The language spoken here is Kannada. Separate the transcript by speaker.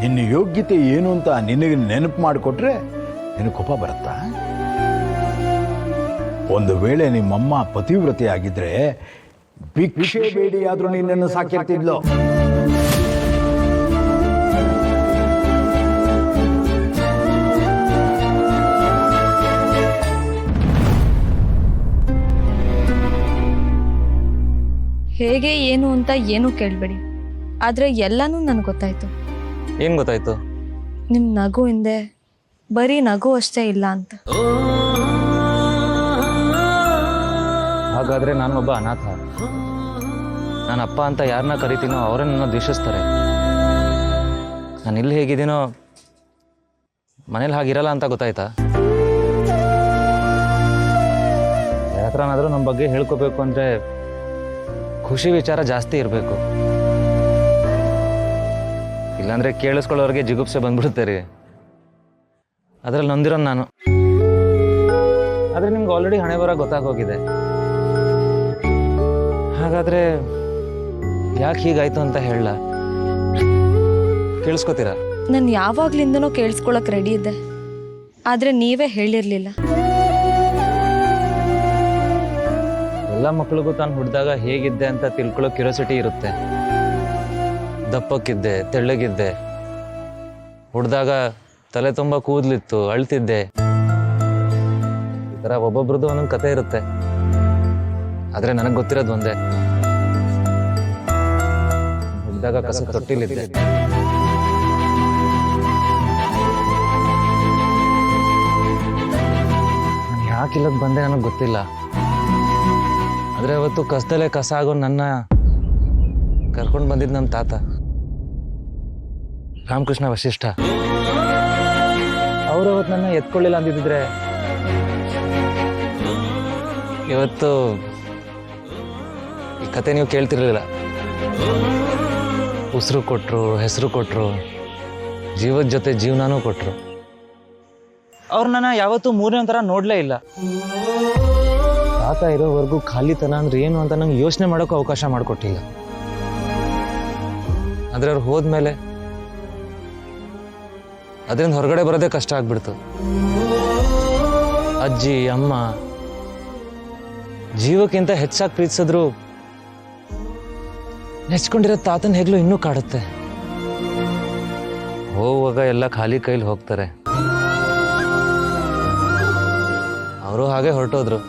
Speaker 1: ನಿನ್ನ ಯೋಗ್ಯತೆ ಏನು ಅಂತ ನಿನಗೆ ನೆನಪು ಮಾಡಿಕೊಟ್ರೆ ನಿನಗೆ ಕೋಪ ಬರುತ್ತಾ? ಒಂದು ವೇಳೆ ನಿಮ್ಮಮ್ಮ ಪತಿವ್ರತೆ ಆಗಿದ್ರೆ ಭಿಕ್ಷೆ ಬೇಡಿ ಆದ್ರೂ ನಿನ್ನನ್ನು ಸಾಕಿರ್ತಿದ್ಲು.
Speaker 2: ಹೇಗೆ ಏನು ಅಂತ ಏನೂ ಕೇಳಬೇಡಿ, ಆದರೆ ಎಲ್ಲನೂ ನನಗೆ ಗೊತ್ತಾಯ್ತು.
Speaker 3: ಏನು ಗೊತ್ತಾಯ್ತು?
Speaker 2: ನಿಮ್ಮ ನಗು ಹಿಂದೆ ಬರೀ ನಗು ಅಷ್ಟೇ ಇಲ್ಲ ಅಂತ.
Speaker 3: ಹಾಗಾದ್ರೆ ನಾನೊಬ್ಬ ಅನಾಥ. ನಾನು ಅಪ್ಪ ಅಂತ ಯಾರನ್ನ ಕರಿತೀನೋ ಅವರೇ ನನ್ನ ದ್ವೇಷಿಸ್ತಾರೆ. ನಾನು ಇಲ್ಲಿ ಹೇಗಿದ್ದೀನೋ ಮನೇಲಿ ಹಾಗಿರಲ್ಲ ಅಂತ ಗೊತ್ತಾಯ್ತಾ? ಯಾರ ಹತ್ರನಾದರೂ ನಮ್ಮ ಬಗ್ಗೆ ಹೇಳ್ಕೋಬೇಕು ಅಂದರೆ ಖುಷಿ ವಿಚಾರ ಜಾಸ್ತಿ ಇರಬೇಕು, ಇಲ್ಲಾಂದರೆ ಕೇಳಿಸ್ಕೊಳ್ಳೋರಿಗೆ ಜಿಗುಪ್ಸೆ ಬಂದ್ಬಿಡುತ್ತೆ ರೀ. ಅದರಲ್ಲಿ ನೊಂದಿರೋನು ನಾನು. ಆದರೆ ನಿಮ್ಗೆ ಆಲ್ರೆಡಿ ಹಣೆ ಬರ ಗೊತ್ತಾಗೋಗಿದೆ. ಹಾಗಾದರೆ ಯಾಕೆ ಹೀಗಾಯ್ತು ಅಂತ ಹೇಳಲ್ಲ? ಕೇಳಿಸ್ಕೊತೀರಾ?
Speaker 2: ನಾನು ಯಾವಾಗ್ಲಿಂದನೂ ಕೇಳಿಸ್ಕೊಳಕ್ ರೆಡಿ ಇದ್ದೆ, ಆದರೆ ನೀವೇ ಹೇಳಿರಲಿಲ್ಲ.
Speaker 3: ಎಲ್ಲ ಮಕ್ಕಳಿಗೂ ತಾನು ಹುಟ್ಟಿದಾಗ ಹೇಗಿದ್ದೆ ಅಂತ ತಿಳ್ಕೊಳ್ಳೋ ಕ್ಯೂರಿಯಾಸಿಟಿ ಇರುತ್ತೆ. ದಪ್ಪಕ್ಕಿದ್ದೆ, ತೆಳ್ಳಗಿದ್ದೆ, ಹುಟ್ಟಿದಾಗ ತಲೆ ತುಂಬ ಕೂದಲಿತ್ತು, ಅಳ್ತಿದ್ದೆ. ಈ ಥರ ಒಬ್ಬೊಬ್ರದ್ದು ಒಂದೊಂದು ಕತೆ ಇರುತ್ತೆ. ಆದರೆ ನನಗೆ ಗೊತ್ತಿರೋದು ಒಂದೇ, ಹುಟ್ಟಿದಾಗ ಕಸ ತೊಟ್ಟಿಲಿದ್ದೆ. ನಾನು ಯಾಕಿಲ್ಲದ್ ಬಂದೆ ನನಗೆ ಗೊತ್ತಿಲ್ಲ. ಆದರೆ ಅವತ್ತು ಕಸದಲ್ಲೇ ಕಸ ಆಗೋ ನನ್ನ ಕರ್ಕೊಂಡು ಬಂದಿದ್ದು ನಮ್ಮ ತಾತ ರಾಮಕೃಷ್ಣ ವಶಿಷ್ಠ. ಅವರು ಅವತ್ತು ನನ್ನ ಎತ್ಕೊಳ್ಳಿಲ್ಲ ಅಂದಿದ್ರೆ ಇವತ್ತು ಈ ಕತೆ ನೀವು ಕೇಳ್ತಿರ್ಲಿಲ್ಲ. ಉಸಿರು ಕೊಟ್ಟರು, ಹೆಸರು ಕೊಟ್ಟರು, ಜೀವದ ಜೊತೆ ಜೀವನನೂ ಕೊಟ್ಟರು. ಅವ್ರು ನನ್ನ ಯಾವತ್ತೂ ಮೂರನೇ ಥರ ನೋಡಲೇ ಇಲ್ಲ. ತಾತ ಇರೋವರೆಗೂ ಖಾಲಿತನ ಅಂದ್ರೆ ಏನು ಅಂತ ನಂಗೆ ಯೋಚನೆ ಮಾಡೋಕ್ಕೂ ಅವಕಾಶ ಮಾಡಿಕೊಟ್ಟಿಲ್ಲ. ಆದರೆ ಅವ್ರು ಹೋದ್ಮೇಲೆ ಅದರಿಂದ ಹೊರಗಡೆ ಬರೋದೇ ಕಷ್ಟ ಆಗ್ಬಿಡ್ತು. ಅಜ್ಜಿ ಅಮ್ಮ ಜೀವಕ್ಕಿಂತ ಹೆಚ್ಚಾಗಿ ಪ್ರೀತಿಸಿದ್ರು ನೆಚ್ಕೊಂಡಿರೋ ತಾತನ ಹೆಗ್ಲು ಇನ್ನೂ ಕಾಡುತ್ತೆ. ಹೋಗುವಾಗ ಎಲ್ಲ ಖಾಲಿ ಕೈಲಿ ಹೋಗ್ತಾರೆ. ಅವರು ಹಾಗೆ ಹೊರಟೋದ್ರು.